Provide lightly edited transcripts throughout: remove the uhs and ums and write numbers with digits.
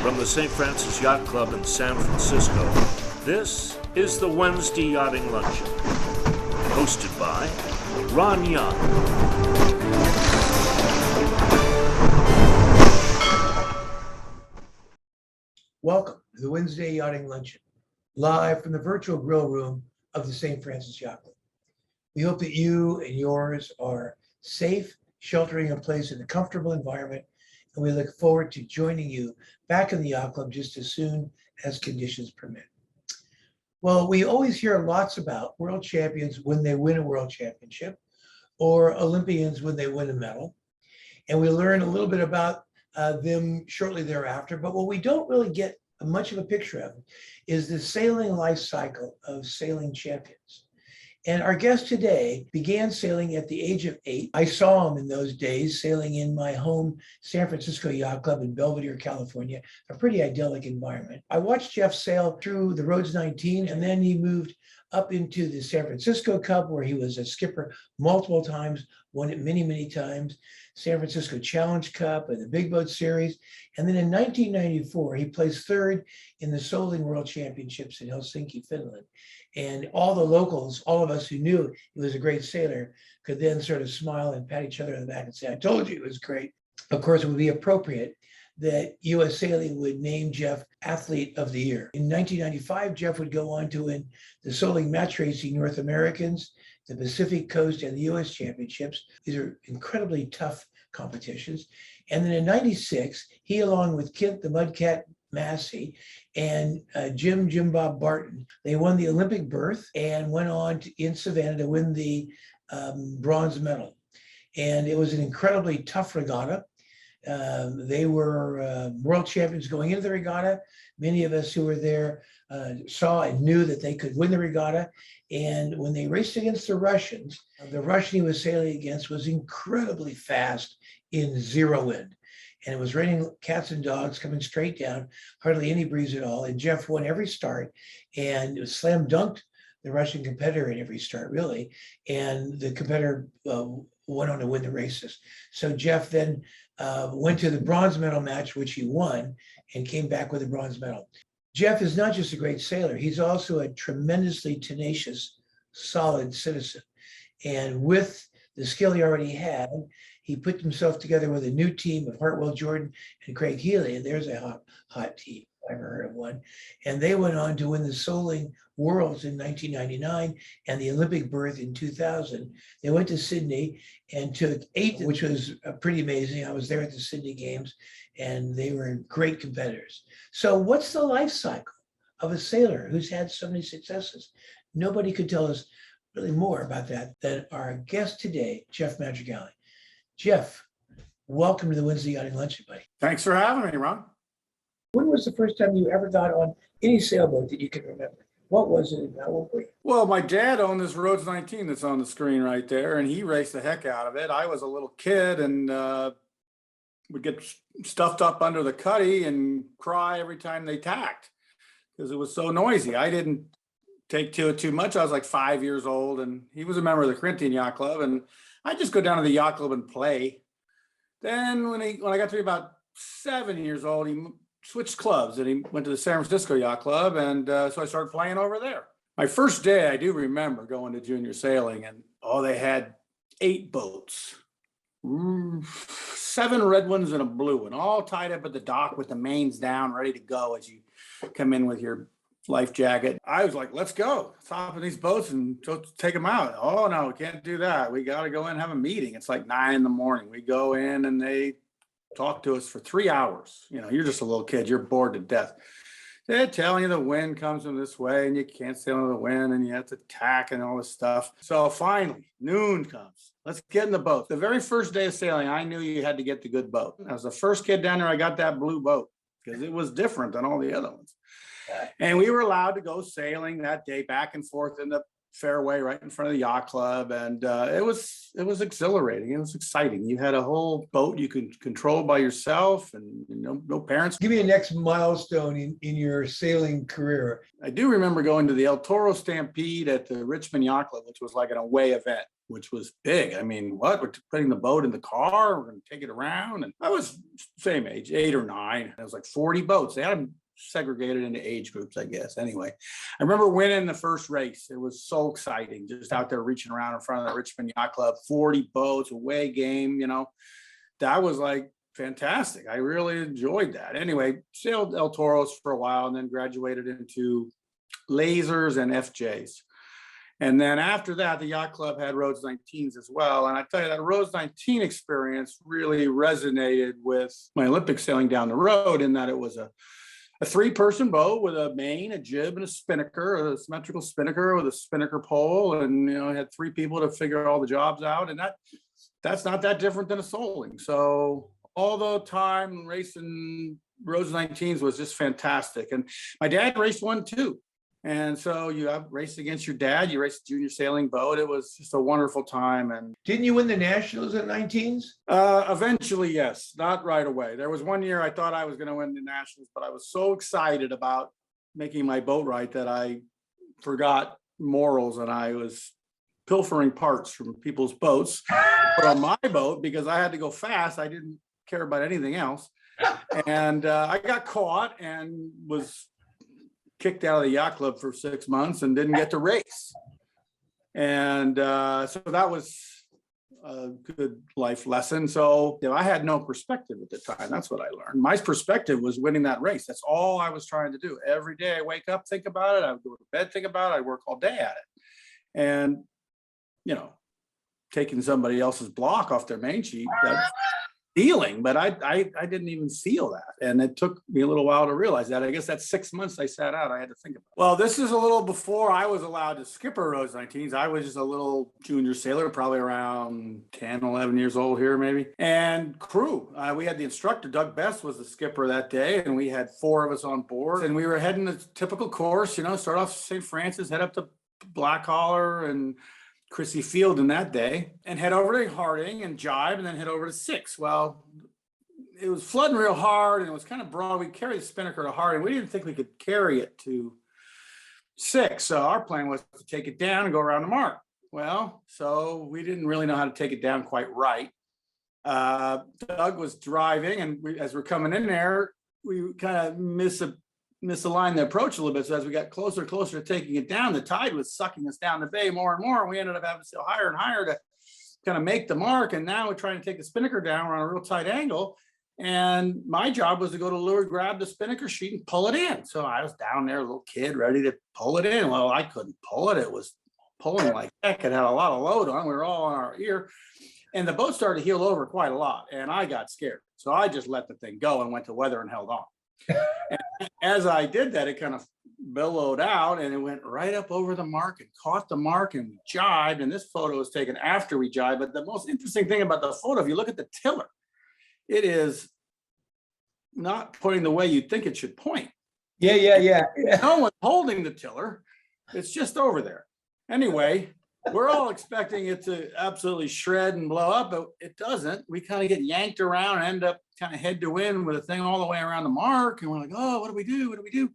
From the St. Francis Yacht Club in San Francisco, this is the Wednesday Yachting Luncheon, hosted by Ron Young. Welcome to the Wednesday Yachting Luncheon, live from the virtual grill room of the St. Francis Yacht Club. We hope that you and yours are safe, sheltering in place in a comfortable environment, and we look forward to joining you back in the yacht club just as soon as conditions permit. Well, we always hear lots about world champions when they win a world championship, or Olympians when they win a medal, and we learn a little bit about them shortly thereafter. But what we don't really get much of a picture of is the sailing life cycle of sailing champions. And our guest today began sailing at the age of 8. I saw him in those days sailing in my home San Francisco Yacht Club in Belvedere, California, a pretty idyllic environment. I watched Jeff sail through the Rhodes 19, and then he moved up into the San Francisco Cup, where he was a skipper multiple times, won it many, many times, San Francisco Challenge Cup and the Big Boat Series. And then in 1994, he placed third in the Sailing World Championships in Helsinki, Finland. And all the locals, all of us who knew he was a great sailor, could then sort of smile and pat each other on the back and say, I told you it was great. Of course, it would be appropriate that US Sailing would name Jeff Athlete of the Year. In 1995, Jeff would go on to win the Sailing Match Racing North Americans, the Pacific Coast, and the US Championships. These are incredibly tough competitions. And then in 96, he, along with Kent the Mudcat Massey and Jim Bob Barton, they won the Olympic berth and went on in Savannah to win the bronze medal. And it was an incredibly tough regatta. They were world champions going into the regatta. Many of us who were there saw and knew that they could win the regatta. And when they raced against the Russian he was sailing against was incredibly fast in zero wind. And it was raining cats and dogs coming straight down, hardly any breeze at all. And Jeff won every start, and it was slam dunked the Russian competitor in every start, really. And the competitor went on to win the races. So Jeff then went to the bronze medal match, which he won, and came back with a bronze medal. Jeff is not just a great sailor, he's also a tremendously tenacious, solid citizen. And with the skill he already had, he put himself together with a new team of Hartwell Jordan and Craig Healy, and there's a hot team. I've never heard of one. And they went on to win the Sailing Worlds in 1999 and the Olympic berth in 2000. They went to Sydney and took 8th, which was pretty amazing. I was there at the Sydney Games, and they were great competitors. So what's the life cycle of a sailor who's had so many successes? Nobody could tell us really more about that than our guest today, Jeff Madrigali. Jeff, welcome to the Wednesday Yachting Luncheon, buddy. Thanks for having me, Ron. When was the first time you ever got on any sailboat that you can remember? What was it and how old were you? Well, my dad owned this Rhodes 19 that's on the screen right there, and he raced the heck out of it. I was a little kid and would get stuffed up under the cuddy and cry every time they tacked because it was so noisy. I didn't take to it too much. I was like 5 years old, and he was a member of the Corinthian Yacht Club, and I just go down to the yacht club and play. Then when I got to be about 7 years old, he switched clubs and he went to the San Francisco Yacht Club. And so I started playing over there. My first day, I do remember going to junior sailing, and they had 8 boats, 7 red ones and a blue one, all tied up at the dock with the mains down, ready to go as you come in with your life jacket. I was like, let's go. Let's hop in these boats and take them out. Oh, no, we can't do that. We got to go in and have a meeting. It's like 9 a.m. We go in and they talk to us for 3 hours. You know, you're just a little kid. You're bored to death. They're telling you the wind comes in this way and you can't sail in the wind and you have to tack and all this stuff. So finally, noon comes. Let's get in the boat. The very first day of sailing, I knew you had to get the good boat. I was the first kid down there. I got that blue boat because it was different than all the other ones. And we were allowed to go sailing that day back and forth in the fairway right in front of the yacht club. And it was exhilarating. It was exciting. You had a whole boat you could control by yourself and no parents. Give me a next milestone in your sailing career. I do remember going to the El Toro Stampede at the Richmond Yacht Club, which was like an away event. which was big. I mean, what? We're putting the boat in the car, we're going to take it around. And I was same age, 8 or 9. It was like 40 boats. They had them segregated into age groups, I guess. Anyway, I remember winning the first race. It was so exciting, just out there reaching around in front of the Richmond Yacht Club, 40 boats, away game, that was like fantastic. I really enjoyed that. Anyway, sailed El Toros for a while and then graduated into lasers and FJs. And then after that, the yacht club had Rhodes 19s as well. And I tell you, that Rhodes 19 experience really resonated with my Olympic sailing down the road, in that it was a 3-person boat with a main, a jib, and a spinnaker, a symmetrical spinnaker with a spinnaker pole. And, it had 3 people to figure all the jobs out. And that's not that different than a soling. So all the time racing Rhodes 19s was just fantastic. And my dad raced one too. And so you have raced against your dad, you raced a junior sailing boat. It was just a wonderful time. And Didn't you win the nationals at 19s? Eventually, yes, not right away. There was one year I thought I was going to win the nationals, but I was so excited about making my boat right that I forgot morals, and I was pilfering parts from people's boats. But on my boat, because I had to go fast, I didn't care about anything else. And I got caught and was kicked out of the yacht club for 6 months and didn't get to race. And so that was a good life lesson. So I had no perspective at the time. That's what I learned. My perspective was winning that race. That's all I was trying to do. Every day I wake up, think about it. I would go to bed, think about it. I work all day at it. And, taking somebody else's block off their main sheet, that's feeling, but I didn't even feel that. And it took me a little while to realize that. I guess that's 6 months I sat out. I had to think about it. Well, this is a little before I was allowed to skipper Rhodes 19s. I was just a little junior sailor, probably around 10, 11 years old here, maybe. And crew, we had the instructor, Doug Best was the skipper that day. And we had 4 of us on board. And we were heading the typical course, start off St. Francis, head up to Black Collar and Chrissy Field in that day, and head over to Harding and jibe, and then head over to 6. Well, it was flooding real hard, and it was kind of broad. We carried the spinnaker to Harding. We didn't think we could carry it to 6, so our plan was to take it down and go around the mark. Well, so we didn't really know how to take it down quite right. Doug was driving, and as we're coming in there, we kind of misaligned the approach a little bit. So as we got closer to taking it down, the tide was sucking us down the bay more and more. And we ended up having to sail higher and higher to kind of make the mark. And now we're trying to take the spinnaker down. We're on a real tight angle. And my job was to go to leeward, grab the spinnaker sheet and pull it in. So I was down there, a little kid, ready to pull it in. Well, I couldn't pull it. It was pulling like heck. It had a lot of load on. We were all on our ear. And the boat started to heel over quite a lot. And I got scared. So I just let the thing go and went to weather and held on. And as I did that, it kind of billowed out and it went right up over the mark and caught the mark, and we jibed. And this photo was taken after we jibed. But the most interesting thing about the photo, if you look at the tiller, it is not pointing the way you'd think it should point. Yeah. No one's holding the tiller. It's just over there. Anyway, we're all expecting it to absolutely shred and blow up, but it doesn't. We kind of get yanked around and end up kind of head to wind with a thing all the way around the mark. And we're like, oh, what do we do? What do we do?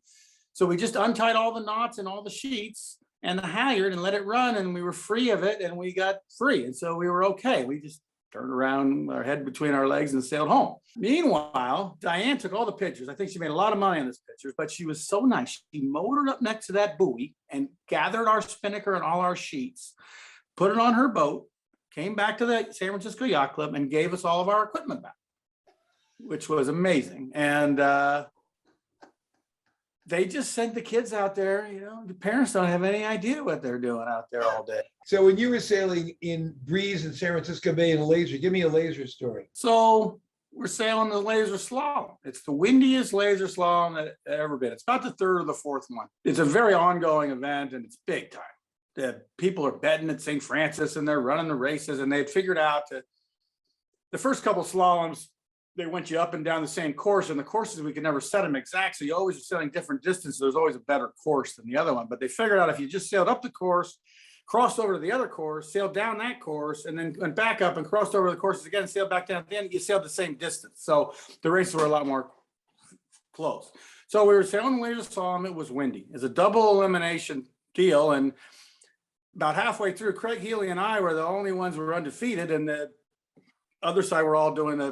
So we just untied all the knots and all the sheets and the halyard and let it run. And we were free of it and we got free. And so we were okay. We just turned around, our head between our legs, and sailed home. Meanwhile, Diane took all the pictures. I think she made a lot of money on these pictures, but she was so nice. She motored up next to that buoy and gathered our spinnaker and all our sheets, put it on her boat, came back to the San Francisco Yacht Club and gave us all of our equipment back, which was amazing. And they just sent the kids out there. The parents don't have any idea what they're doing out there all day. So when you were sailing in breeze in San Francisco Bay in a laser, give me a laser story. So we're sailing the laser slalom. It's the windiest laser slalom that ever been. It's about the 3rd or the 4th one. It's a very ongoing event and it's big time. The people are betting at St. Francis and they're running the races, and they had figured out that the first couple slaloms, they went you up and down the same course, and the courses, we could never set them exact. So you always are sailing different distances. There's always a better course than the other one. But they figured out if you just sailed up the course, crossed over to the other course, sailed down that course, and then went back up and crossed over the courses again, and sailed back down at the end, you sailed the same distance. So the races were a lot more close. So we were sailing laser slalom. It was windy. It's a double elimination deal. And about halfway through, Craig Healy and I were the only ones who were undefeated, and the other side were all doing the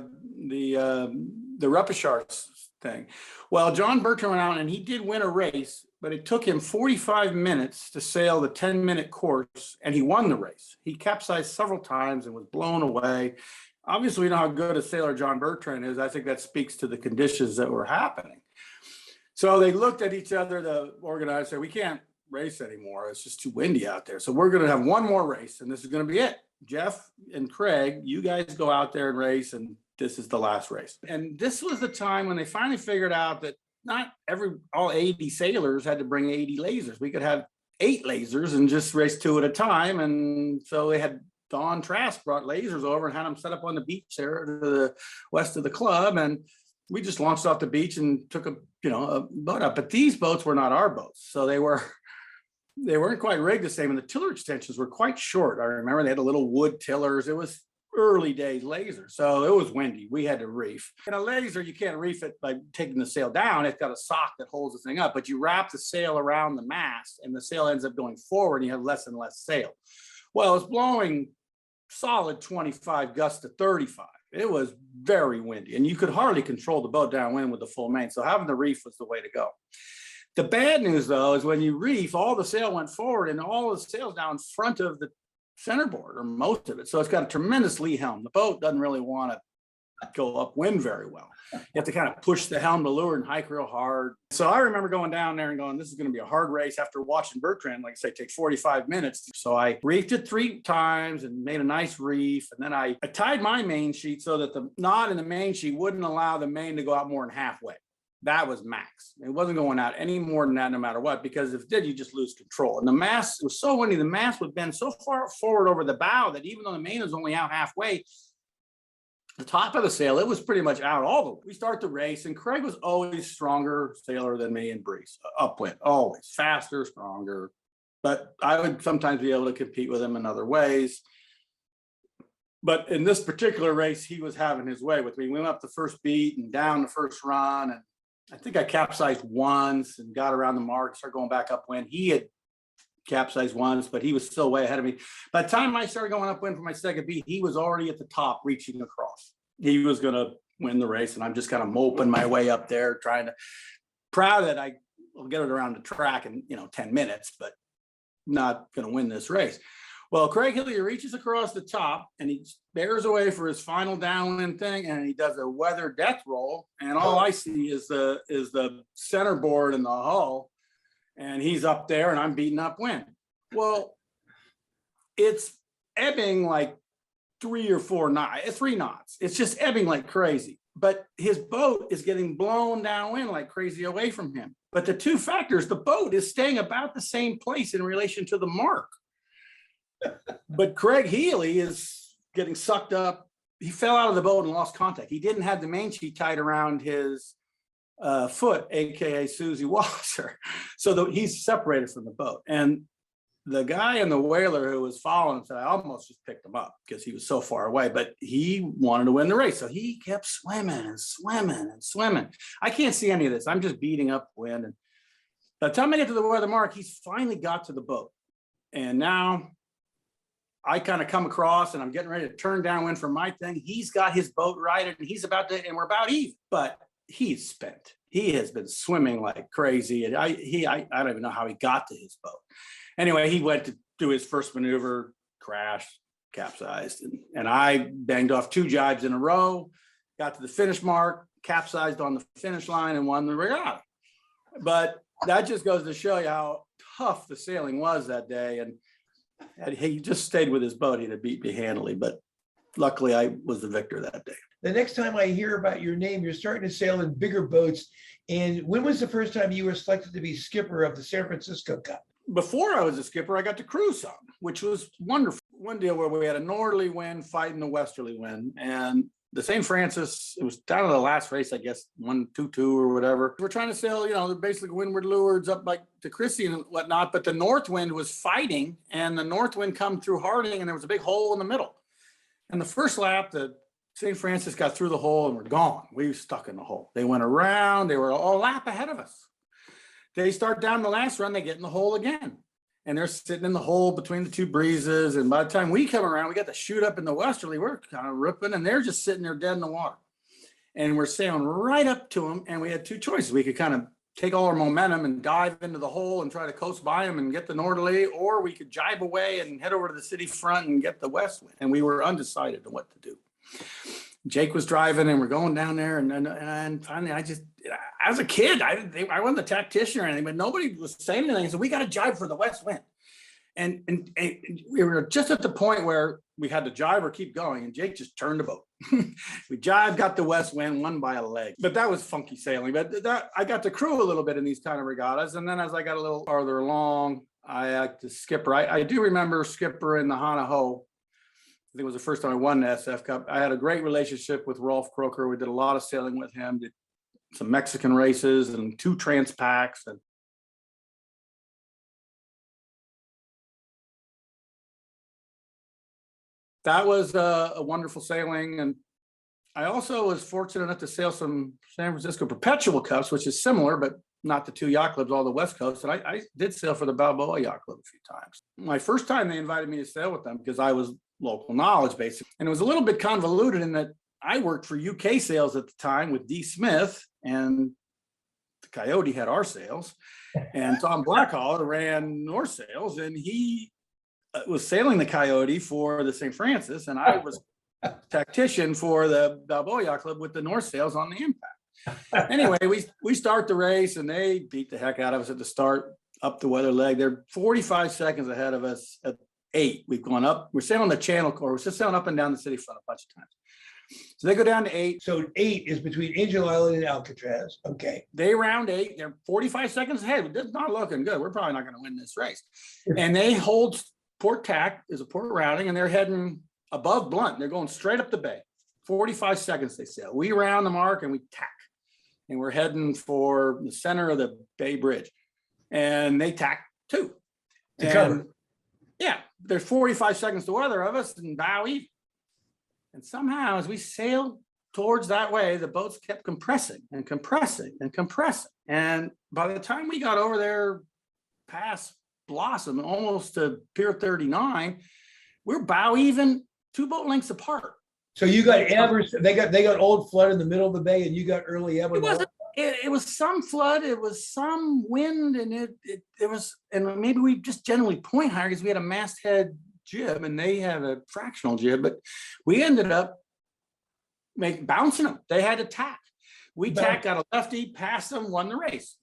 repechage thing. Well, John Bertrand went out and he did win a race, but it took him 45 minutes to sail the 10-minute course, and he won the race. He capsized several times and was blown away. Obviously, we know how good a sailor John Bertrand is. I think that speaks to the conditions that were happening. So they looked at each other, the organizer said, we can't race anymore. It's just too windy out there. So we're going to have one more race, and this is going to be it. Jeff and Craig, you guys go out there and race, and this is the last race. And this was the time when they finally figured out that not all 80 sailors had to bring 80 lasers. We could have 8 lasers and just race 2 at a time. And so they had Don Trask brought lasers over and had them set up on the beach there to the west of the club. And we just launched off the beach and took a boat up. But these boats were not our boats. So they weren't quite rigged the same. And the tiller extensions were quite short. I remember they had a little wood tillers. It was early days laser. So it was windy. We had to reef. In a laser, you can't reef it by taking the sail down. It's got a sock that holds the thing up, but you wrap the sail around the mast and the sail ends up going forward and you have less and less sail. Well, it's blowing solid 25 gusts to 35. It was very windy and you could hardly control the boat downwind with the full main. So having the reef was the way to go. The bad news though, is when you reef, all the sail went forward and all the sail's down front of the centerboard or most of it. So it's got a tremendous lee helm. The boat doesn't really want to go upwind very well. You have to kind of push the helm to leeward and hike real hard. So I remember going down there and going, this is going to be a hard race after watching Bertrand, like I say, take 45 minutes. So I reefed it 3 times and made a nice reef. And then I tied my main sheet so that the knot in the main sheet wouldn't allow the main to go out more than halfway. That was max. It wasn't going out any more than that, no matter what, because if it did, you just lose control. And the mast was so windy, the mast would bend so far forward over the bow that even though the main was only out halfway, the top of the sail, it was pretty much out all the way. We start the race, and Craig was always stronger sailor than me in breeze, upwind, always faster, stronger. But I would sometimes be able to compete with him in other ways. But in this particular race, he was having his way with me. We went up the first beat and down the first run, and I think I capsized once and got around the mark, started going back upwind. He had capsized once, but he was still way ahead of me. By the time I started going upwind for my second beat, he was already at the top, reaching across. He was going to win the race, and I'm just kind of moping my way up there, proud that I will get it around the track in 10 minutes, but not going to win this race. Well, Craig Hillier reaches across the top and he bears away for his final downwind thing, and he does a weather death roll. And all I see is the centerboard and the hull, and he's up there and I'm beating upwind. Well, it's ebbing like 3 knots. It's just ebbing like crazy. But his boat is getting blown downwind like crazy away from him. But the two factors, the boat is staying about the same place in relation to the mark. But Craig Healy is getting sucked up. He fell out of the boat and lost contact. He didn't have the main sheet tied around his foot, AKA Susie Wasser. So he's separated from the boat. And the guy in the whaler who was following said, I almost just picked him up because he was so far away, but he wanted to win the race. So he kept swimming and swimming and swimming. I can't see any of this. I'm just beating upwind. And by the time I get to the weather mark, he's finally got to the boat. And now I kind of come across and I'm getting ready to turn downwind for my thing. He's got his boat righted and and we're about even, but he's spent. He has been swimming like crazy. And I don't even know how he got to his boat. Anyway, he went to do his first maneuver, crashed, capsized, and I banged off 2 jibes in a row, got to the finish mark, capsized on the finish line and won the regatta. But that just goes to show you how tough the sailing was that day. And had he just stayed with his boat, he'd have beat me handily. But luckily, I was the victor that day. The next time I hear about your name, you're starting to sail in bigger boats. And when was the first time you were selected to be skipper of the San Francisco Cup? Before I was a skipper, I got to cruise some, which was wonderful. One deal where we had a northerly wind fighting a westerly wind, and the St. Francis, it was down to the last race, I guess, 1-2-2 or whatever. We're trying to sail, basically windward lewards up like to Christie and whatnot, but the north wind was fighting, and the north wind come through Harding, and there was a big hole in the middle. And the first lap, the St. Francis got through the hole and we're gone. We were stuck in the hole. They went around, they were a lap ahead of us. They start down the last run, they get in the hole again. and they're sitting in the hole between the two breezes. And by the time we come around, we got to shoot up in the westerly. We're kind of ripping, and they're just sitting there dead in the water. And we're sailing right up to them. And we had two choices. We could kind of take all our momentum and dive into the hole and try to coast by them and get the northerly, or we could jibe away and head over to the city front and get the west wind. And we were undecided on what to do. Jake was driving, and we're going down there. And finally, I was a kid. I wasn't a tactician or anything, but nobody was saying anything. So we got to jibe for the west wind. And we were just at the point where we had to jibe or keep going, and Jake just turned the boat. We jibed, got the west wind, won by a leg. But that was funky sailing. But that I got to crew a little bit in these kind of regattas. And then as I got a little farther along, I had to skipper. I do remember skipper in the Hana-Ho. I think it was the first time I won the SF Cup. I had a great relationship with Rolf Croker. We did a lot of sailing with him, did some Mexican races and 2 Transpacks. And that was a wonderful sailing. And I also was fortunate enough to sail some San Francisco Perpetual Cups, which is similar, but not the 2 yacht clubs, all the West Coast. And I did sail for the Balboa Yacht Club a few times. My first time they invited me to sail with them because I was local knowledge, basically. And it was a little bit convoluted in that I worked for UK Sails at the time with D. Smith, and the Coyote had our sails. And Tom Blackhall ran North Sails, and he was sailing the Coyote for the St. Francis, and I was tactician for the Balboa Yacht Club with the North Sails on the Impact. Anyway, we start the race, and they beat the heck out of us at the start, up the weather leg. They're 45 seconds ahead of us at 8. We've gone up. We're sailing the channel core. We're just sailing up and down the city front a bunch of times. So they go down to 8. So 8 is between Angel Island and Alcatraz. Okay. They round 8. They're 45 seconds ahead. It's not looking good. We're probably not going to win this race. And they hold port tack, is a port rounding, and they're heading above Blunt. They're going straight up the bay. 45 seconds they sail. We round the mark and we tack. And we're heading for the center of the Bay Bridge. And they tack too. To cover. Yeah, there's 45 seconds to weather of us and bow even. And somehow as we sailed towards that way, the boats kept compressing and compressing and compressing. And by the time we got over there past Blossom, almost to Pier 39, we're bow even 2 boat lengths apart. So you got ever, they got old flood in the middle of the bay, and you got early ever. It was some flood, it was some wind, and it was, and maybe we just generally point higher because we had a masthead jib and they had a fractional jib, but we ended up bouncing them. They had to tack. We tacked, got a lefty, passed them, won the race.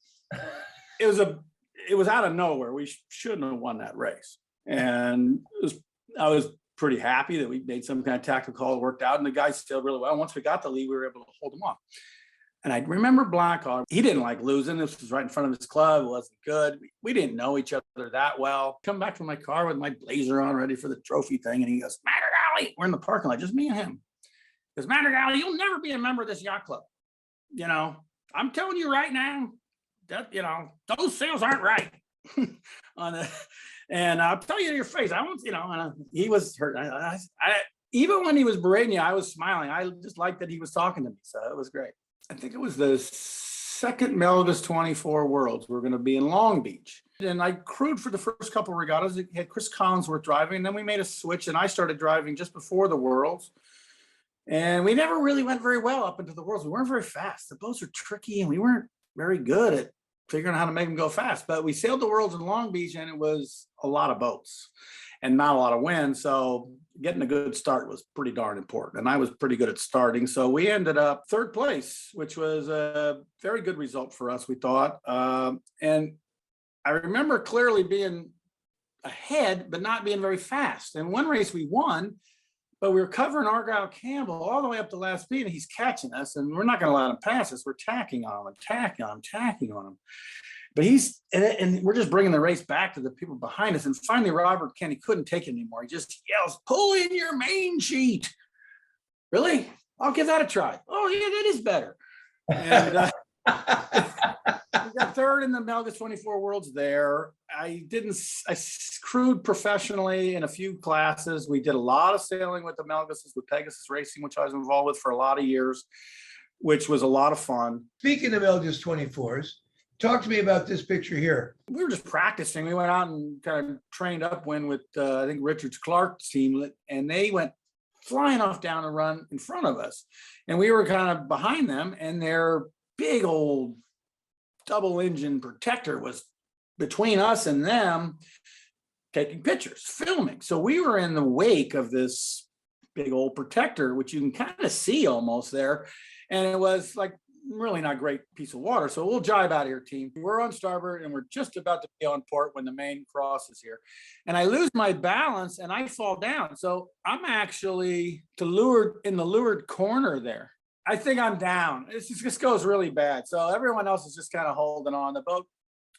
It was out of nowhere. We shouldn't have won that race. And I was pretty happy that we made some kind of tactical call, it worked out, and the guys sailed really well. Once we got the lead, we were able to hold them off. And I remember Blackhawk, he didn't like losing. This was right in front of his club. It wasn't good. We didn't know each other that well. Come back from my car with my blazer on, ready for the trophy thing. And he goes, Madrigali, we're in the parking lot, just me and him. He goes, Madrigali, you'll never be a member of this yacht club. You know, I'm telling you right now that, you know, those sails aren't right. And I'll tell you to your face, I won't, you know, and he was hurt. Even when he was berating you, I was smiling. I just liked that he was talking to me. So it was great. I think it was the second Medalist 24 Worlds. We're going to be in Long Beach. And I crewed for the first couple of regattas. It had Chris Collinsworth driving. And then we made a switch, and I started driving just before the Worlds. And we never really went very well up into the Worlds. We weren't very fast. The boats were tricky, and we weren't very good at figuring out how to make them go fast. But we sailed the Worlds in Long Beach, and it was a lot of boats and not a lot of wind. So getting a good start was pretty darn important. And I was pretty good at starting. So we ended up 3rd place, which was a very good result for us, we thought. And I remember clearly being ahead, but not being very fast. And one race we won, but we were covering Argyle Campbell all the way up to last speed, and he's catching us, and we're not going to let him pass us. We're tacking on him and tacking on him, tacking on him. But and we're just bringing the race back to the people behind us. And finally, Robert Kenny couldn't take it anymore. He just yells, pull in your main sheet. Really? I'll give that a try. Oh, yeah, that is better. And we got 3rd in the Medalist 24 Worlds there. I crewed professionally in a few classes. We did a lot of sailing with the Medalists, with Pegasus Racing, which I was involved with for a lot of years, which was a lot of fun. Speaking of Medalist 24s, Talk to me about this picture here. We were just practicing. We went out and kind of trained upwind with, I think, Richard Clark's team, and they went flying off down the run in front of us. And we were kind of behind them, and their big old double engine protector was between us and them, taking pictures, filming. So we were in the wake of this big old protector, which you can kind of see almost there. And it was like really not great piece of water. So we'll jibe out of here, team. We're on starboard and we're just about to be on port when the main crosses here. And I lose my balance and I fall down. So I'm actually in the leeward corner there. I think I'm down. This goes really bad. So everyone else is just kind of holding on. The boat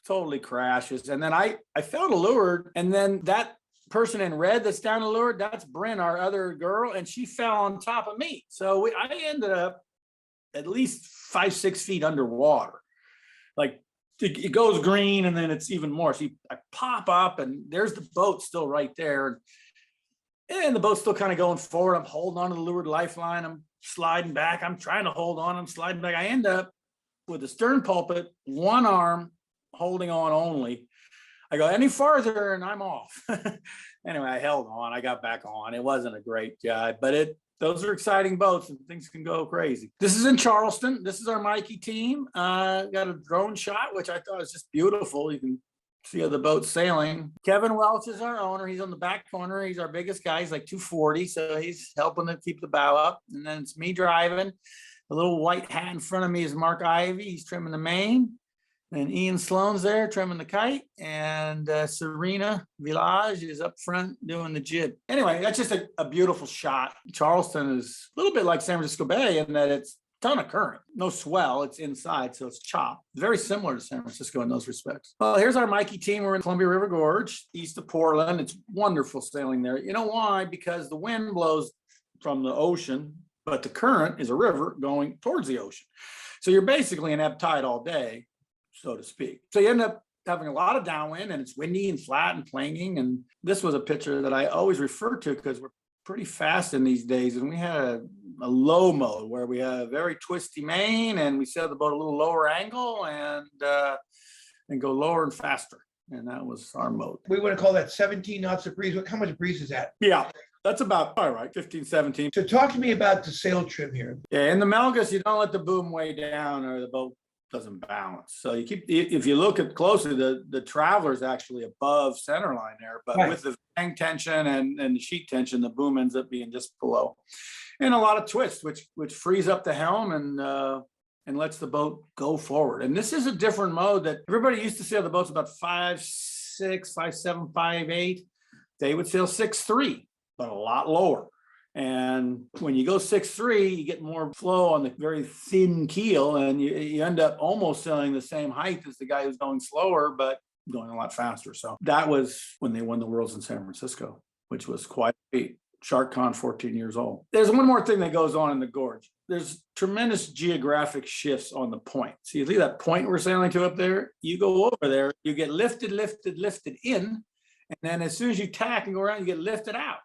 totally crashes. And then I fell to leeward, and then that person in red that's down to leeward, that's Bryn, our other girl, and she fell on top of me. So I ended up at least 5-6 feet underwater. Like it goes green and then it's even more. So I pop up and there's the boat still right there. And the boat's still kind of going forward. I'm holding on to the leeward lifeline. I'm sliding back. I'm trying to hold on. I'm sliding back. I end up with the stern pulpit, one arm holding on only. I go any farther and I'm off. Anyway, I held on. I got back on. It wasn't a great jibe, but those are exciting boats and things can go crazy. This is in Charleston. This is our Mikey team. Got a drone shot, which I thought was just beautiful. You can see the boat sailing. Kevin Welch is our owner. He's on the back corner. He's our biggest guy. He's like 240. So he's helping to keep the bow up. And then it's me driving. The little white hat in front of me is Mark Ivy. He's trimming the main. And Ian Sloan's there trimming the kite, and Serena Village is up front doing the jib. Anyway, that's just a beautiful shot. Charleston is a little bit like San Francisco Bay in that it's a ton of current, no swell, it's inside, so it's chopped. Very similar to San Francisco in those respects. Well, here's our Mikey team. We're in Columbia River Gorge, east of Portland. It's wonderful sailing there. You know why? Because the wind blows from the ocean, but the current is a river going towards the ocean. So you're basically in ebb tide all day, so to speak. So you end up having a lot of downwind and it's windy and flat and planging. And this was a picture that I always refer to because we're pretty fast in these days. And we had a low mode where we had a very twisty main and we sailed the boat a little lower angle and go lower and faster. And that was our mode. We want to call that 17 knots of breeze. How much breeze is that? Yeah, that's about all right, 15, 17. So talk to me about the sail trim here. Yeah, in the Melgus, you don't let the boom way down or the boat doesn't balance. So you keep, if you look at closely, the traveler's actually above center line there, but with the hang tension and the sheet tension, the boom ends up being just below. And a lot of twist, which frees up the helm and lets the boat go forward. And this is a different mode that everybody used to sail the boats about 5.6, 5.7, 5.8. They would sail 6.3, but a lot lower. And when you go 6.3, you get more flow on the very thin keel, and you end up almost sailing the same height as the guy who's going slower, but going a lot faster. So that was when they won the Worlds in San Francisco, which was quite a feat. SharkCon, 14 years old. There's one more thing that goes on in the gorge. There's tremendous geographic shifts on the point. So you leave that point we're sailing to up there, you go over there, you get lifted in, and then as soon as you tack and go around, you get lifted out.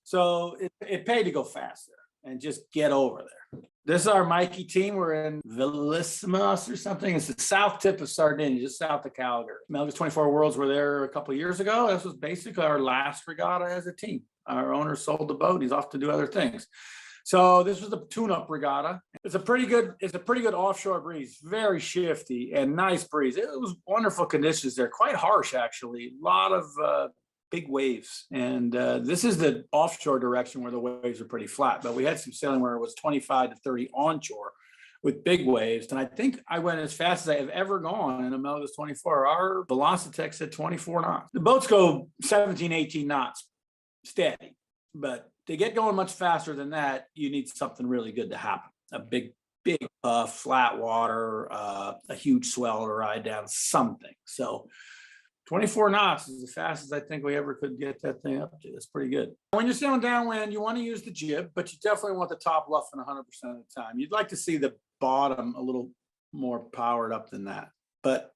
So it paid to go faster and just get over there. This is our Mikey team. We're in Villismas or something. It's the south tip of Sardinia, just south of Calgary. Melgus 24 Worlds were there a couple of years ago. This was basically our last regatta as a team. Our owner sold the boat. He's off to do other things. So this was the tune-up regatta. It's a pretty good offshore breeze, very shifty and nice breeze. It was wonderful conditions there, quite harsh actually. A lot of big waves. And this is the offshore direction where the waves are pretty flat, but we had some sailing where it was 25 to 30 onshore with big waves. And I think I went as fast as I have ever gone in a Melgus 24. Our Velocitech said 24 knots. The boats go 17, 18 knots steady, but to get going much faster than that, you need something really good to happen. A big flat water, a huge swell to ride down, something. So 24 knots is as fast as I think we ever could get that thing up to. That's pretty good. When you're sailing downwind, you want to use the jib, but you definitely want the top luffing 100% of the time. You'd like to see the bottom a little more powered up than that. But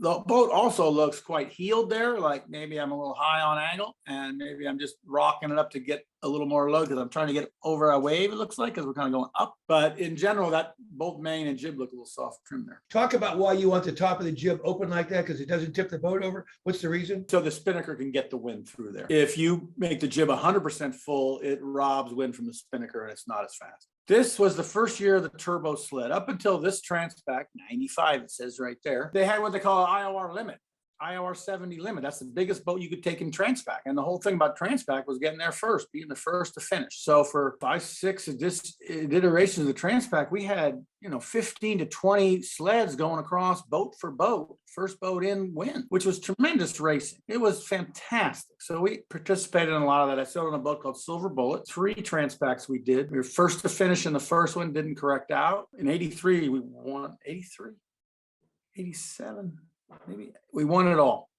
The boat also looks quite heeled there, like maybe I'm a little high on angle and maybe I'm just rocking it up to get a little more low because I'm trying to get over a wave, it looks like, because we're kind of going up. But in general, that both main and jib look a little soft trim there. Talk about why you want the top of the jib open like that, because it doesn't tip the boat over. What's the reason? So the spinnaker can get the wind through there. If you make the jib 100% full, it robs wind from the spinnaker and it's not as fast. This was the first year of the turbo sled. Up until this Transpac 95, it says right there, they had what they call an IOR limit, IOR 70 limit. That's the biggest boat you could take in Transpac. And the whole thing about Transpac was getting there first, being the first to finish. So for 5, 6 iterations of the Transpac, we had, 15 to 20 sleds going across boat for boat, first boat in win, which was tremendous racing. It was fantastic. So we participated in a lot of that. I sailed on a boat called Silver Bullet. 3 Transpacs we did. We were first to finish in the first one, didn't correct out. In 83, we won 83, 87. Maybe we won it all.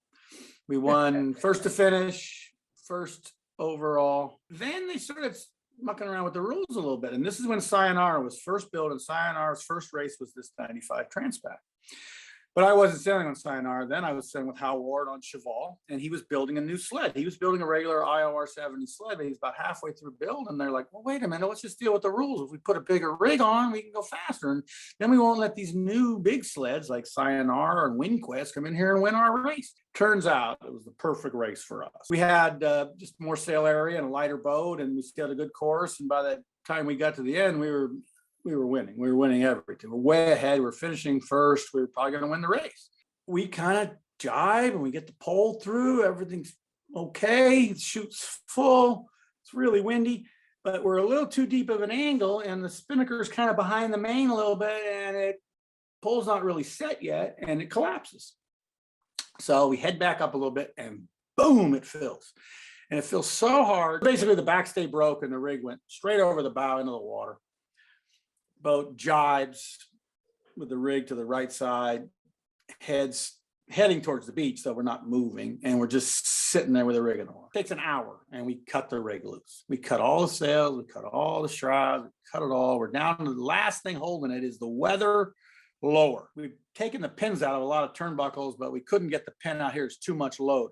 We won first to finish, first overall. Then they started mucking around with the rules a little bit. And this is when Sayonara was first built, and Sayonara's first race was this 95 Transpac. But I wasn't sailing on Sayonara then. I was sailing with Hal Ward on Cheval, and he was building a new sled. He was building a regular IOR 70 sled, but he's about halfway through build, and they're like, well, wait a minute, let's just deal with the rules. If we put a bigger rig on, we can go faster. And then we won't let these new big sleds like Sayonara and WindQuest come in here and win our race. Turns out it was the perfect race for us. We had just more sail area and a lighter boat, and we sailed a good course. And by the time we got to the end, we were winning. We were winning everything. We're way ahead. We're finishing first. We were probably going to win the race. We kind of jibe and we get the pole through. Everything's okay. The chute's full. It's really windy, but we're a little too deep of an angle, and the spinnaker's kind of behind the main a little bit, and pole's not really set yet, and it collapses. So we head back up a little bit, and boom, it fills. And it feels so hard. Basically, the backstay broke, and the rig went straight over the bow into the water. Boat jibes with the rig to the right side, heading towards the beach, so we're not moving, and we're just sitting there with the rig in the water. It takes an hour, and we cut the rig loose. We cut all the sails, we cut all the shrouds, we cut it all. We're down to the last thing holding it is the weather lower. We've taken the pins out of a lot of turnbuckles, but we couldn't get the pin out here. It's too much load.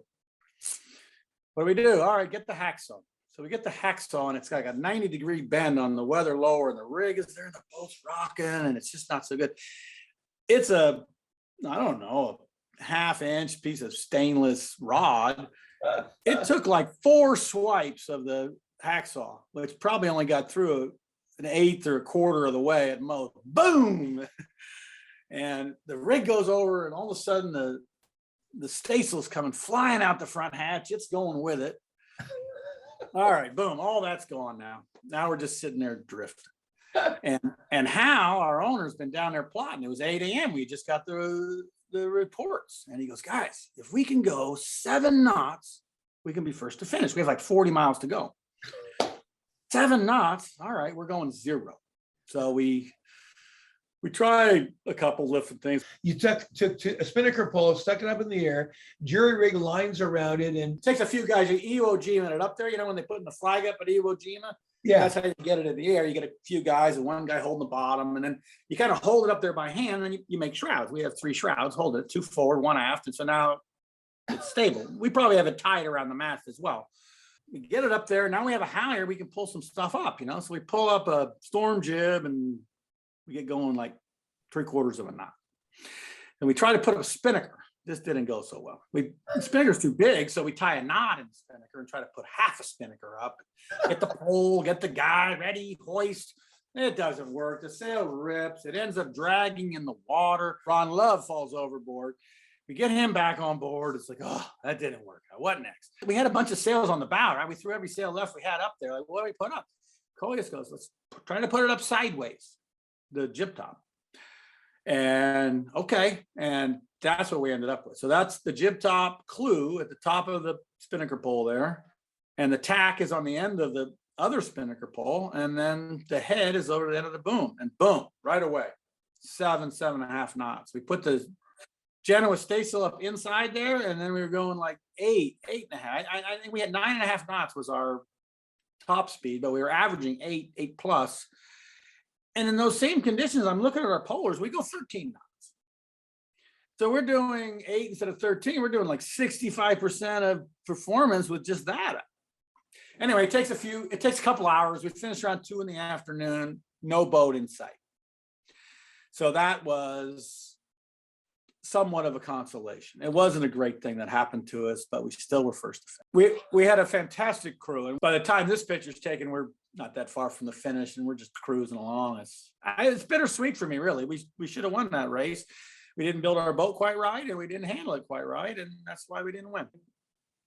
What do we do? All right, get the hacksaw. So we get the hacksaw, and it's got like a 90-degree bend on the weather lower, and the rig is there, and the boat's rocking, and it's just not so good. It's a, I don't know, a ½ piece of stainless rod. It took like 4 swipes of the hacksaw, which probably only got through an eighth or a quarter of the way at most. Boom! And the rig goes over, and all of a sudden the staysail's coming flying out the front hatch. It's going with it. All right, boom, all that's gone now. Now we're just sitting there drifting. And Hal, our owner's been down there plotting. It was 8 a.m. We just got the reports. And he goes, guys, if we can go 7 knots, we can be first to finish. We have like 40 miles to go. 7 knots, all right, we're going 0. So we tried a couple different things. You took a spinnaker pole, stuck it up in the air, jury rig lines around it, and It takes a few guys, you Iwo Jima it up there, when they put the flag up at Iwo Jima. yeah, That's how you get it in the air. You get a few guys and one guy holding the bottom, and then you kind of hold it up there by hand, and then you make shrouds. We have 3 shrouds, hold it, 2 forward, 1 aft, and so now it's stable. We probably have it tied around the mast as well. We get it up there. Now we have a halyard. We can pull some stuff up, So we pull up a storm jib, and we get going like 3/4 of a knot. And we try to put up a spinnaker. This didn't go so well. The spinnaker's too big, so we tie a knot in the spinnaker and try to put half a spinnaker up. Get the pole, get the guy ready, hoist. It doesn't work. The sail rips. It ends up dragging in the water. Ron Love falls overboard. We get him back on board. It's like, oh, that didn't work out. What next? We had a bunch of sails on the bow, right? We threw every sail left we had up there. Like, what do we put up? Coleus goes, let's try to put it up sideways, the jib top. And okay, and that's what we ended up with. So that's the jib top clue at the top of the spinnaker pole there. And the tack is on the end of the other spinnaker pole. And then the head is over the end of the boom. And boom, right away, 7.5 knots. We put the Genoa staysail up inside there, and then we were going like 8.5. I think we had 9.5 knots was our top speed, but we were averaging 8 plus. And in those same conditions, I'm looking at our polars, we go 13 knots. So we're doing 8 instead of 13. We're doing like 65% of performance with just that. Anyway, it takes a couple hours. We finished around 2 p.m, no boat in sight. So that was somewhat of a consolation. It wasn't a great thing that happened to us, but we still were first to finish. We had a fantastic crew. And by the time this picture's taken, we're not that far from the finish and we're just cruising along. It's bittersweet for me, really. We should have won that race. We didn't build our boat quite right and we didn't handle it quite right. And that's why we didn't win.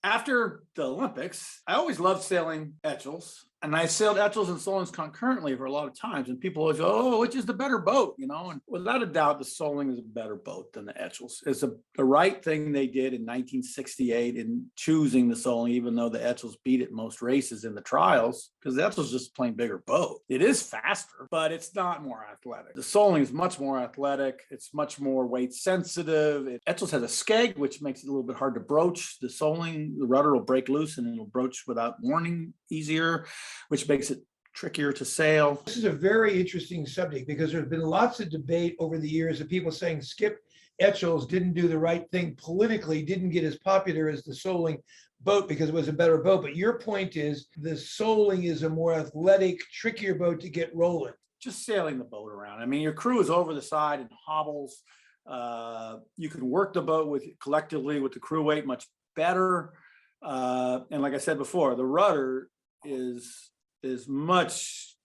After the Olympics, I always loved sailing Etchels. And I sailed Etchels and Solings concurrently for a lot of times. And people always go, oh, which is the better boat? And without a doubt, the Soling is a better boat than the Etchels. It's the right thing they did in 1968 in choosing the Soling, even though the Etchels beat it most races in the trials, because the Etchels is just a plain bigger boat. It is faster, but it's not more athletic. The Soling is much more athletic. It's much more weight sensitive. Etchels has a skeg, which makes it a little bit hard to broach. The Soling, the rudder will break loose and it'll broach without warning easier, which makes it trickier to sail. This is a very interesting subject because there's been lots of debate over the years of people saying Skip Etchels didn't do the right thing politically, didn't get as popular as the Soling boat because it was a better boat. But your point is the Soling is a more athletic, trickier boat to get rolling. Just sailing the boat around. I mean, your crew is over the side and hobbles. You can work the boat collectively with the crew weight much better. And like I said before, the rudder is much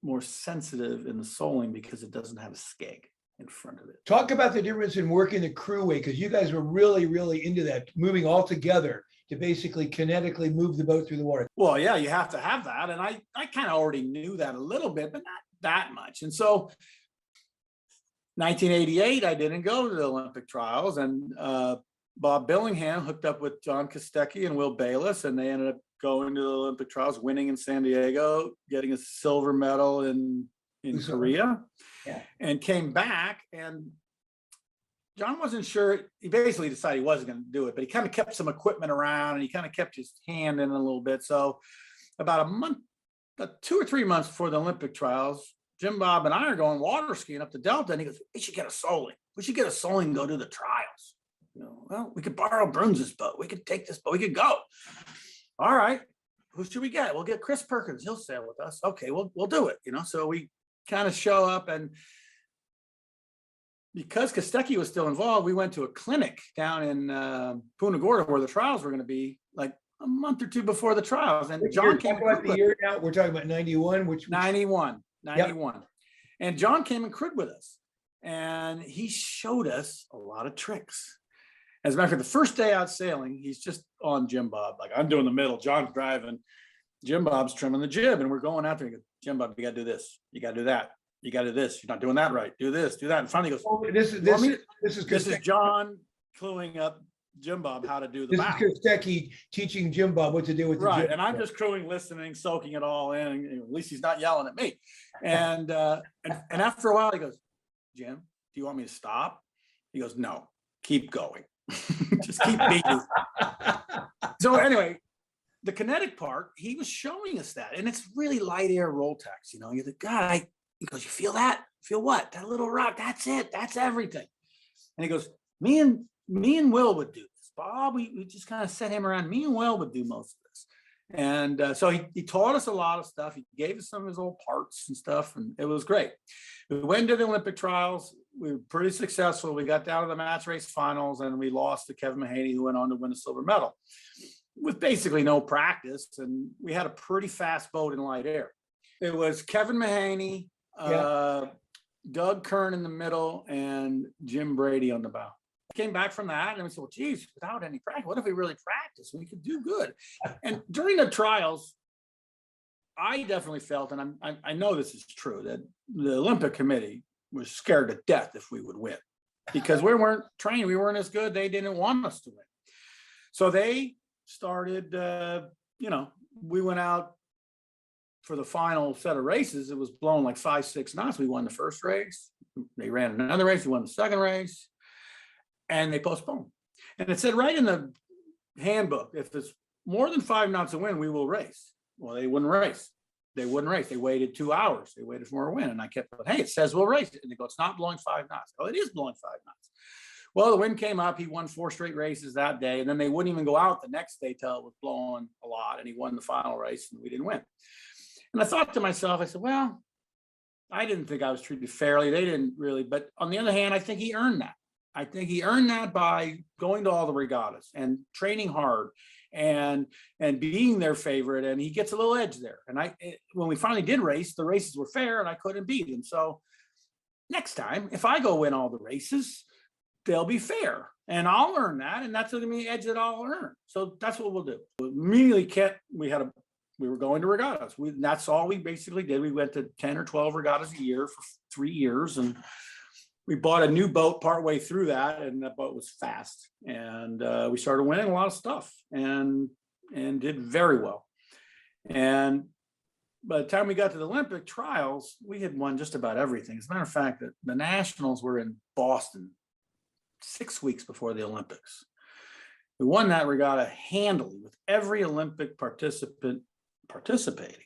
more sensitive in the Soling because it doesn't have a skeg in front of it. Talk about the difference in working the crew weight, because you guys were really, really into that, moving all together to basically kinetically move the boat through the water. Well, yeah, you have to have that. And I kind of already knew that a little bit, but not that much. And so 1988, I didn't go to the Olympic trials, and Bob Billingham hooked up with John Kostecki and Will Bayless, and they ended up going to the Olympic trials, winning in San Diego, getting a silver medal in Korea, and came back. And John wasn't sure. He basically decided he wasn't going to do it, but he kind of kept some equipment around and he kind of kept his hand in a little bit. So about 2 or 3 months before the Olympic trials, Jim Bob and I are going water skiing up the Delta, and he goes, we should get a Soling. We should get a Soling and go do the trials. Well, we could borrow Bruns's boat. We could take this boat. We could go. All right. Who should we get? We'll get Chris Perkins. He'll sail with us. Okay, we'll do it. So we kind of show up, and because Kostecki was still involved, we went to a clinic down in Punta Gorda where the trials were going to be, like a month or two before the trials. And John came about the year now. We're talking about 91, which 91. Yep. And John came and crewed with us, and he showed us a lot of tricks. As a matter of fact, the first day out sailing, he's just on Jim Bob. Like, I'm doing the middle, John's driving, Jim Bob's trimming the jib, and we're going out there. He goes, Jim Bob, you got to do this. You got to do that. You got to do this. You're not doing that right. Do this, do that. And finally he goes, this is John cluing up Jim Bob how to do the bow. This is Kostecki teaching Jim Bob what to do with the right. jib. And I'm just crewing, listening, soaking it all in. And at least he's not yelling at me. And after a while, he goes, Jim, do you want me to stop? He goes, no, keep going. Just keep beating. So anyway, the kinetic part, he was showing us that, and it's really light air roll tax. You're the guy. He goes, you feel that? Feel what? That little rock. That's it. That's everything. And he goes, me and Will would do this. Bob, we just kind of set him around. Me and Will would do most of this. And so he taught us a lot of stuff. He gave us some of his old parts and stuff, and it was great. We went to the Olympic trials. We were pretty successful. We got down to the match race finals, and we lost to Kevin Mahaney, who went on to win a silver medal with basically no practice. And we had a pretty fast boat in light air. It was Kevin Mahaney, Doug Kern in the middle, and Jim Brady on the bow. Came back from that, and we said, well, geez, without any practice, what if we really practice? We could do good. And during the trials, I definitely felt, and I know this is true, that the Olympic Committee was scared to death if we would win, because we weren't trained, we weren't as good. They didn't want us to win. So they started, we went out for the final set of races. It was blowing like 5-6 knots. We won the first race. They ran another race. We won the second race, and they postponed. And it said right in the handbook, if it's more than 5 knots of wind, we will race. Well, they wouldn't race. They waited 2 hours. They waited for more wind. And I kept going, hey, it says we'll race it. And they go, it's not blowing 5 knots. Oh, it is blowing 5 knots. Well, the wind came up. He won 4 straight races that day, and then they wouldn't even go out the next day till it was blowing a lot, and he won the final race, and we didn't win. And I thought to myself, I said, well, I didn't think I was treated fairly. They didn't really. But on the other hand, I think he earned that. I think he earned that by going to all the regattas and training hard and being their favorite. And he gets a little edge there. And when we finally did race, the races were fair and I couldn't beat him. So next time, if I go win all the races, they'll be fair. And I'll earn that. And that's going to be the edge that I'll earn. So that's what we'll do. Immediately, Kent, we were going to regattas. That's all we basically did. We went to 10 or 12 regattas a year for 3 years. And we bought a new boat partway through that. And that boat was fast. And we started winning a lot of stuff and did very well. And by the time we got to the Olympic trials, we had won just about everything. As a matter of fact, the nationals were in Boston 6 weeks before the Olympics. We won that regatta handily with every Olympic participant participating.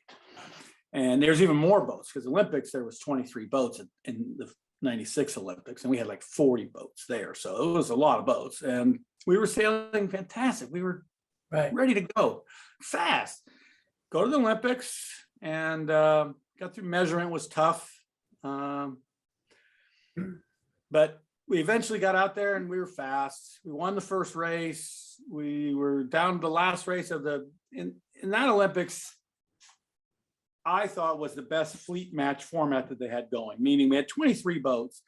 And there's even more boats because Olympics, there was 23 boats in the 96 Olympics, and we had like 40 boats there. So it was a lot of boats, and we were sailing fantastic. We were ready to go fast, go to the Olympics, and got through measurement was tough. But we eventually got out there and we were fast. We won the first race. We were down to the last race of in that Olympics, I thought was the best fleet match format that they had going, meaning we had 23 boats,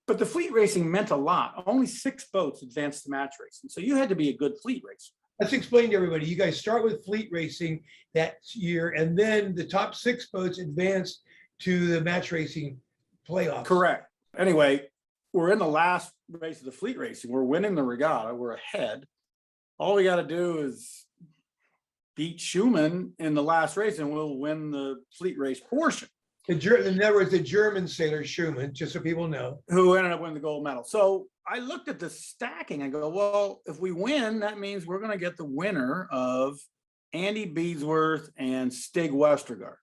but the fleet racing meant a lot. Only 6 boats advanced to match racing. So you had to be a good fleet racer. Let's explain to everybody. You guys start with fleet racing that year, and then the top 6 boats advanced to the match racing playoffs. Correct. Anyway, we're in the last race of the fleet racing. We're winning the regatta. We're ahead. All we got to do is beat Schumann in the last race, and we'll win the fleet race portion. In other words, the German sailor Schumann, just so people know, who ended up winning the gold medal. So I looked at the stacking. I go, well, if we win, that means we're going to get the winner of Andy Beadsworth and Stig Westergaard.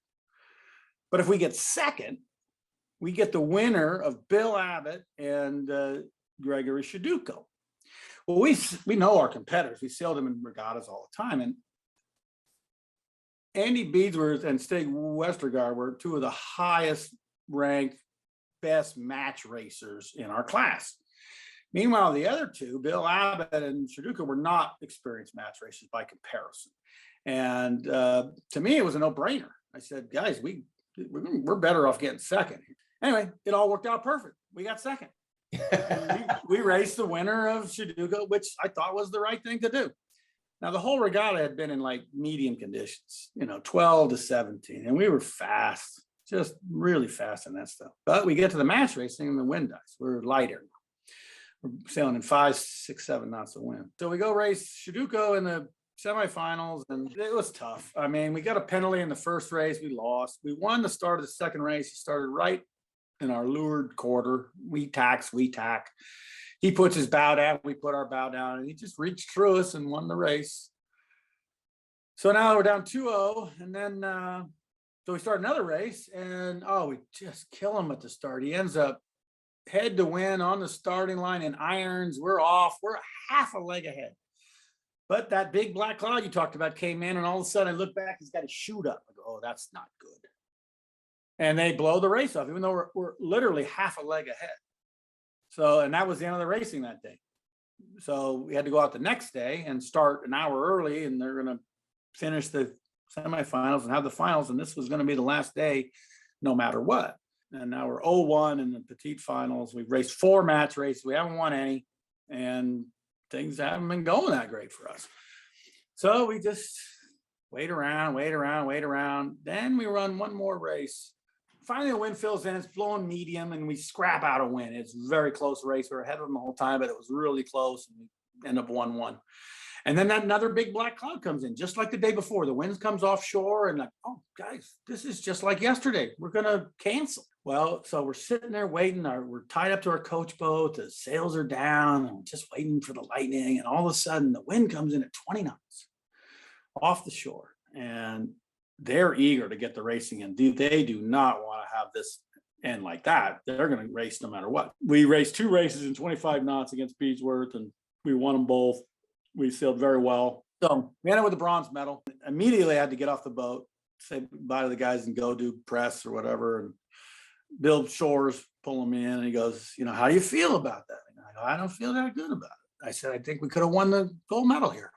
But if we get second, we get the winner of Bill Abbott and Gregory Shaduko. Well, we know our competitors. We sailed them in regattas all the time. And Andy Beadsworth and Stig Westergaard were 2 of the highest ranked, best match racers in our class. Meanwhile, the other 2, Bill Abbott and Shaduka, were not experienced match racers by comparison. And to me, it was a no-brainer. I said, guys, we're better off getting second. Anyway, it all worked out perfect. We got second. we raced the winner of Shaduka, which I thought was the right thing to do. Now, the whole regatta had been in like medium conditions, 12 to 17, and we were fast, just really fast in that stuff. But we get to the match racing and the wind dies. We're lighter. We're sailing in 5, 6, 7 knots of wind. So we go race Shaduko in the semifinals, and it was tough. I mean, we got a penalty in the first race. We lost. We won the start of the second race. He started right in our leeward quarter. We tack. He puts his bow down, we put our bow down, and he just reached through us and won the race. So now we're down 2-0, and then so we start another race, and we just kill him at the start. He ends up head to win on the starting line in irons. We're off. We're half a leg ahead. But that big black cloud you talked about came in, and all of a sudden I look back, he's got his chute up. I go, oh, that's not good. And they blow the race off, even though we're literally half a leg ahead. So, and that was the end of the racing that day. So we had to go out the next day and start an hour early, and they're going to finish the semifinals and have the finals. And this was going to be the last day, no matter what. And now we're 0-1 in the petite finals. We've raced 4 match races. We haven't won any, and things haven't been going that great for us. So we just wait around. Then we run one more race. Finally, the wind fills in, it's blowing medium, and we scrap out a win. It's a very close race. We're ahead of them the whole time, but it was really close, and we end up 1-1. And then another big black cloud comes in, just like the day before. The wind comes offshore, and like, oh, guys, this is just like yesterday. We're going to cancel. Well, so we're sitting there waiting. We're tied up to our coach boat. The sails are down, and we're just waiting for the lightning. And all of a sudden, the wind comes in at 20 knots off the shore, and they're eager to get the racing in. They do not want to have this And like that, they're going to race no matter what. We raced 2 races in 25 knots against Beechworth, and we won them both. We sailed very well. So we ended with a bronze medal. Immediately I had to get off the boat, say bye to the guys and go do press or whatever, and Bill Shores pull him in, and he goes, you know, how do you feel about that? And I go, I don't feel that good about it. I said, I think we could have won the gold medal here.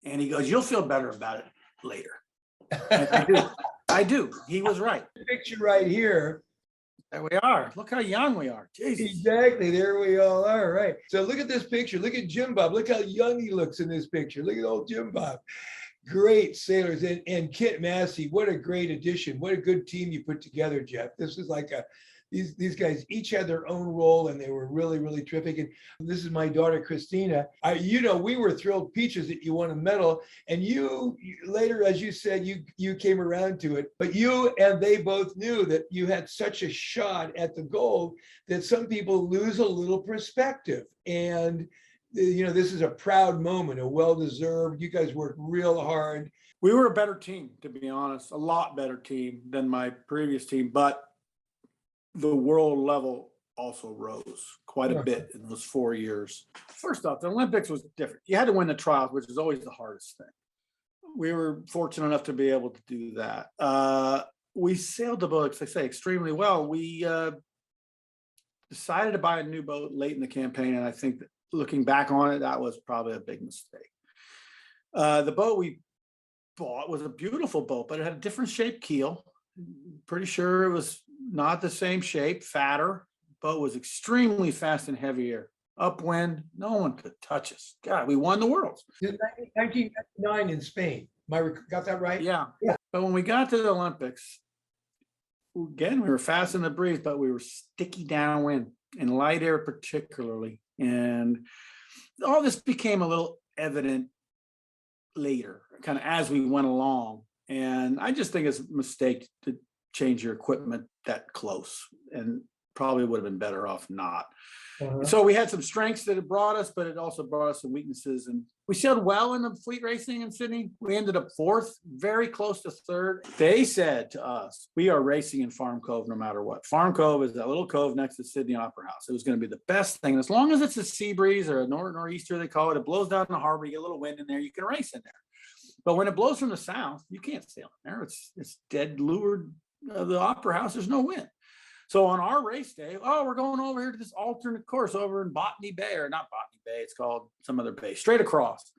And he goes, you'll feel better about it later. And I do. I do. He was right. Picture right here. There we are. Look how young we are. Jesus. Exactly. There we all are. Right. So look at this picture. Look at Jim Bob. Look how young he looks in this picture. Look at old Jim Bob. Great sailors. And Kent Massey. What a great addition. What a good team you put together, Jeff. This is like these guys each had their own role, and they were really, really terrific. And this is my daughter, Christina. We were thrilled peaches that you won a medal. And you later, as you said, you came around to it. But you and they both knew that you had such a shot at the gold that some people lose a little perspective. And this is a proud moment, a well-deserved. You guys worked real hard. We were a better team, to be honest, a lot better team than my previous team. But the world level also rose quite a bit in those 4 years. First off, the Olympics was different. You had to win the trials, which is always the hardest thing. We were fortunate enough to be able to do that. We sailed the boat, as I say, extremely well. We decided to buy a new boat late in the campaign, and I think that looking back on it, that was probably a big mistake. The boat we bought was a beautiful boat, but it had a different shaped keel. Pretty sure it was not the same shape, fatter. Boat was extremely fast and heavier. Upwind, no one could touch us. God, we won the Worlds. 1999 in Spain. Got that right? Yeah. But when we got to the Olympics, again, we were fast in the breeze, but we were sticky downwind, in light air particularly. And all this became a little evident later, kind of as we went along. And I just think it's a mistake to change your equipment that close, and probably would have been better off not. So we had some strengths that it brought us, but it also brought us some weaknesses. And we sailed well in the fleet racing in Sydney. We ended up 4th, very close to 3rd. They said to us, we are racing in Farm Cove no matter what. Farm Cove is that little cove next to Sydney Opera House. It was going to be the best thing. As long as it's a sea breeze or a northeaster, they call it, it blows down the harbor, you get a little wind in there, you can race in there. But when it blows from the south, you can't sail in there. It's dead leeward of the Opera House. There's no wind. So on our race day, we're going over here to this alternate course over in Botany Bay, or not Botany Bay, it's called some other bay, straight across.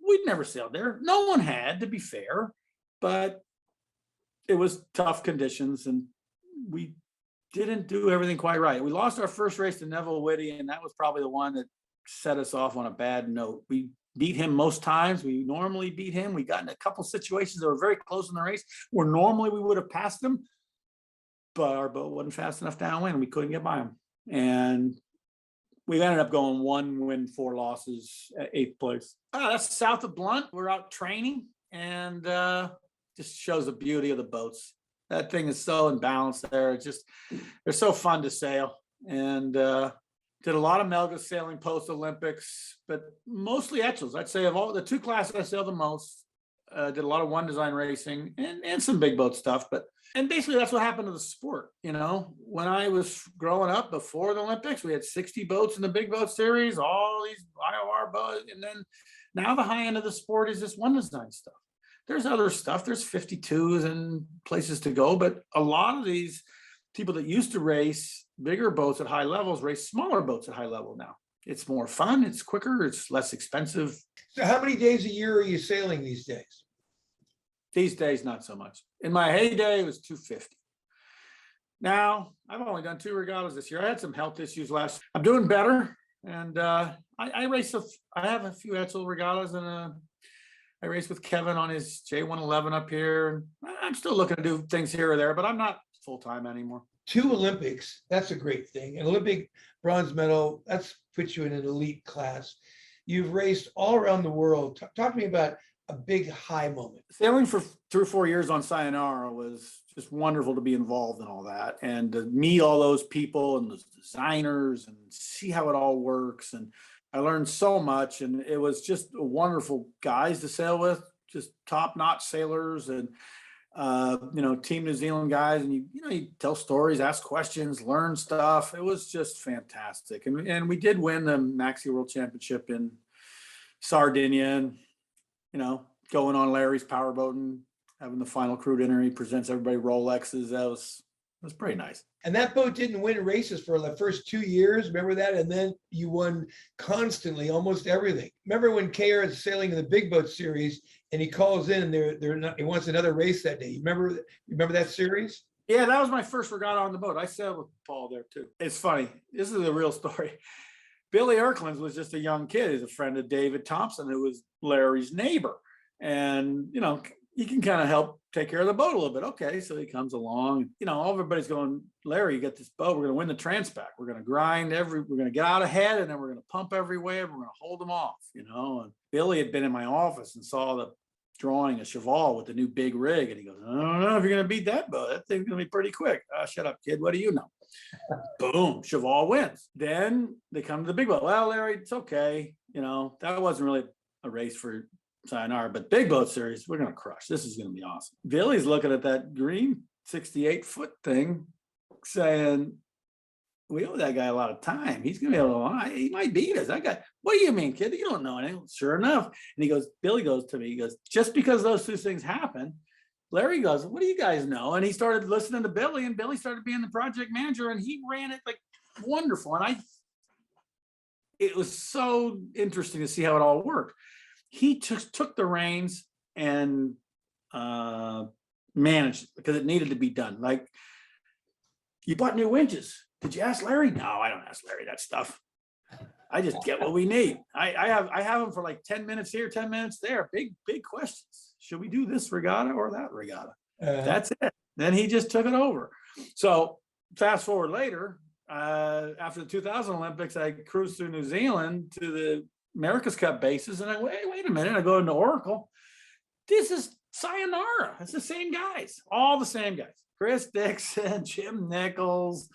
We'd never sailed there. No one had, to be fair, but it was tough conditions, and we didn't do everything quite right. We lost our first race to Neville Whitty, and that was probably the one that set us off on a bad note. We beat him most times. We normally beat him. We got in a couple situations that were very close in the race where normally we would have passed him, but our boat wasn't fast enough downwind. We couldn't get by him. And we ended up going 1 win, 4 losses at 8th place. That's south of Blunt. We're out training, and just shows the beauty of the boats. That thing is so imbalanced there. They're so fun to sail. And did a lot of Melga sailing post-Olympics, but mostly Etchels. I'd say of all the 2 classes I sailed the most, did a lot of one design racing and some big boat stuff. And basically that's what happened to the sport. When I was growing up before the Olympics, we had 60 boats in the big boat series, all these IOR boats. And then now the high end of the sport is this one design stuff. There's other stuff. There's 52s and places to go. But a lot of these people that used to race bigger boats at high levels race smaller boats at high level now. It's more fun. It's quicker. It's less expensive. So how many days a year are you sailing these days? These days, not so much. In my heyday, it was 250. Now, I've only done 2 regattas this year. I had some health issues last. I'm doing better. And I race. I have a few Etzel regattas, and I race with Kevin on his J111 up here. I'm still looking to do things here or there, but I'm not full-time anymore. 2 Olympics, that's a great thing. An Olympic bronze medal, that's puts you in an elite class. You've raced all around the world. Talk to me about a big high moment. Sailing for 3 or 4 years on Sayonara was just wonderful to be involved in all that, and to meet all those people and those designers and see how it all works. And I learned so much, and it was just wonderful guys to sail with, just top-notch sailors. And Team New Zealand guys, and you tell stories, ask questions, learn stuff. It was just fantastic. And we did win the Maxi World Championship in Sardinia, and, going on Larry's powerboat and having the final crew dinner. He presents everybody Rolexes. That was pretty nice. And that boat didn't win races for the first 2 years. Remember that? And then you won constantly, almost everything. Remember when KR is sailing in the big boat series and he calls in, he wants another race that day. You remember that series? Yeah, that was my first regatta on the boat. I sailed with Paul there too. It's funny. This is a real story. Billy Erklands was just a young kid. He's a friend of David Thompson, who was Larry's neighbor. And, he can kind of help take care of the boat a little bit. Okay, so he comes along. Everybody's going, Larry, you got this boat. We're going to win the Transpac. We're going to grind we're going to get out ahead, and then we're going to pump every wave. We're going to hold them off, And Billy had been in my office and saw the drawing of Cheval with the new big rig. And he goes, I don't know if you're going to beat that boat. That thing's going to be pretty quick. Shut up, kid. What do you know? Boom, Cheval wins. Then they come to the big boat. Well, Larry, it's okay. That wasn't really a race for sayonara, but big boat series, we're going to crush. This is going to be awesome. Billy's looking at that green 68-foot thing saying, we owe that guy a lot of time. He's going to be able to, he might beat us. That guy, what do you mean, kid? You don't know anything. Sure enough. And Billy goes to me, he goes, just because those two things happen, Larry goes, what do you guys know? And he started listening to Billy, and Billy started being the project manager, and he ran it like wonderful. And it was so interesting to see how it all worked. He took the reins and managed it because it needed to be done. Like, you bought new winches. Did you ask Larry? No, I don't ask Larry that stuff. I just get what we need. I have them for like 10 minutes here, 10 minutes there. Big questions. Should we do this regatta or that regatta? That's it. Then he just took it over. So fast forward later, after the 2000 Olympics, I cruised through New Zealand to the America's Cup bases, and I wait a minute. I go into Oracle. This is sayonara. It's the same guys, all the same guys. Chris Dixon, Jim Nichols,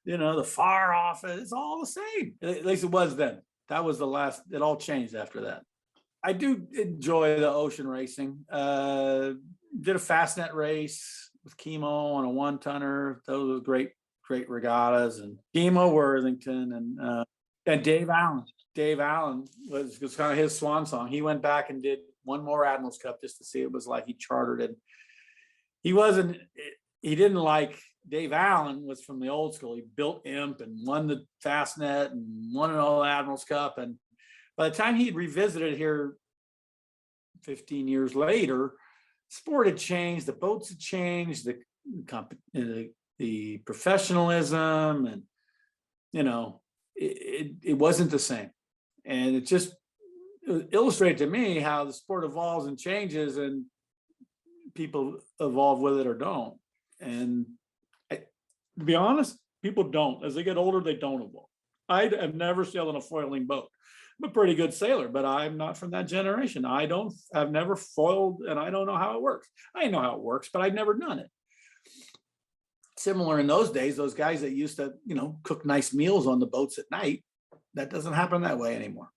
the Far Office. It's all the same. At least it was then. That was the last. It all changed after that. I do enjoy the ocean racing. Did a Fastnet race with Chemo on a 1-tonner. Those were great regattas, and Chemo Worthington and Dave Allen. Dave Allen was kind of his swan song. He went back and did one more Admiral's Cup just to see it was like he chartered it. He didn't like Dave Allen was from the old school. He built Imp and won the Fastnet and won an old Admiral's Cup. And by the time he'd revisited here 15 years later, sport had changed, the boats had changed, the professionalism, and it wasn't the same. And it just illustrated to me how the sport evolves and changes, and people evolve with it or don't. And to be honest, people don't. As they get older, they don't evolve. I have never sailed on a foiling boat. I'm a pretty good sailor, but I'm not from that generation. I've never foiled, and I don't know how it works. I know how it works, but I've never done it. Similar in those days, those guys that used to, cook nice meals on the boats at night, that doesn't happen that way anymore.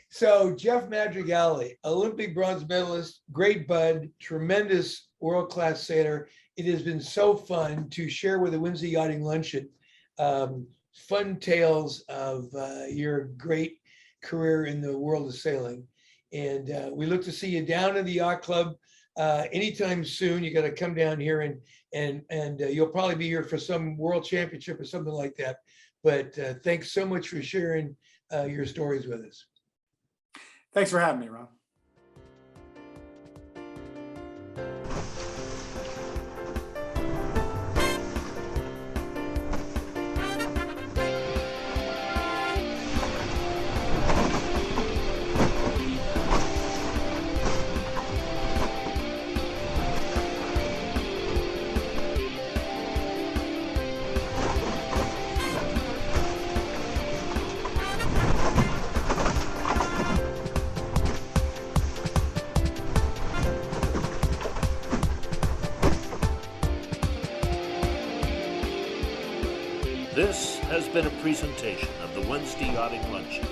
So Jeff Madrigali, Olympic bronze medalist, great bud, tremendous world-class sailor. It has been so fun to share with the Wednesday Yachting Luncheon fun tales of your great career in the world of sailing. And we look to see you down in the yacht club anytime soon. You got to come down here, and you'll probably be here for some world championship or something like that. But thanks so much for sharing your stories with us. Thanks for having me, Ron. This has been a presentation of the Wednesday Yachting Luncheon.